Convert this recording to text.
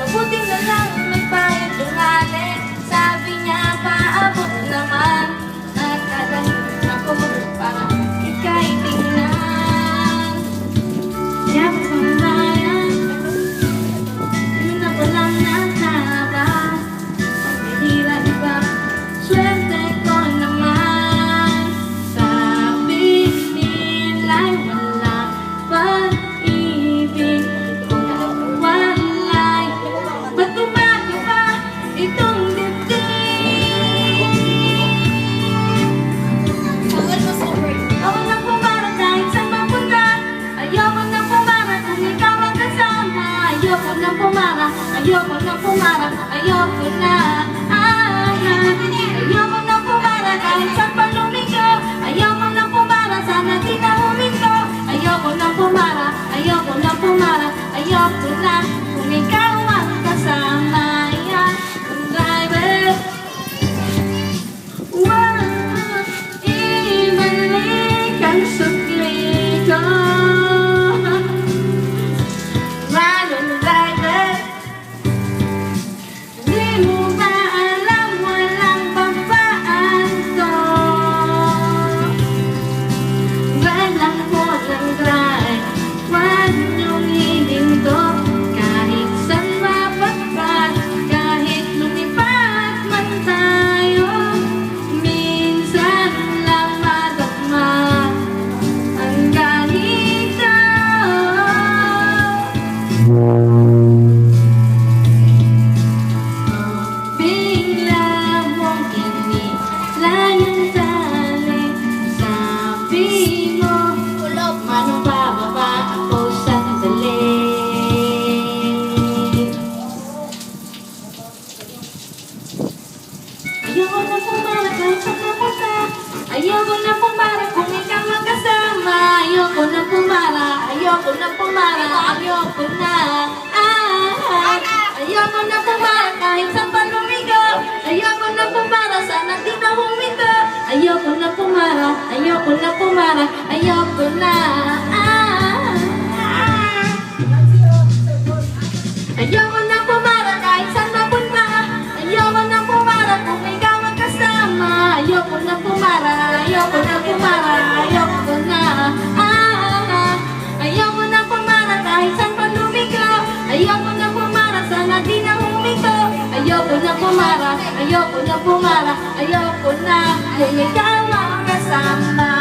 Mabuti na lang may bayad dungali. Sabi niya paabot naman. Nagkagaling ako para ika'y tingnan. Yabang pangalayan, yun na palang nakaraan. Paghihila iba, swerte ko naman. Sabi nila'y wala pag-ibig, walay. Ba't umaga pa itong dibdib? Ako na pumarang kahit saan mapunta. Ayoko na pumarang kung ikaw ang kasama. Ayoko na pumarang, ayoko na pumarang, ayoko na. Ayoko na pumarang kahit saan pa lumigo. Ayoko na pumarang, sana di na huminto. Ayoko na pumarang, ayoko na pumarang, ayoko na kung ikaw ang kasama. Yan ang driver. Ibalik ang sukli ko. Walang driver. Di mo ba alam walang babaan to? Walang drive. Huwag niyong hihinto. Kahit saan mapagpag, kahit lumipad man tayo, minsan lang madama ang ganito. Bigla mong inilayang tali. Sabi mo, manubababa ako sandali. Ayoko na pumarang kahit saan mapunta. Ayoko na pumarang kung ikaw ang kasama. Ayoko na pumarang, ayoko na pumarang, ayoko na. Ayoko na pumarang kahit saan pa lumigo. Ayoko na pumarang, sana di na huminto. Ayoko na pumarang, ayoko na pumarang, ayoko na. Ayoko na pumarang kahit saan mapunta. Ayoko na pumarang kung ikaw ang kasama. Ayoko na pumarang, ayoko na pumarang, ayoko na. Ayoko na pumarang kahit saan pa lumigo. Ayoko na pumarang, sana di na huminto. Ayoko na pumarang, ayoko na pumarang, ayoko na kung ikaw ang kasama.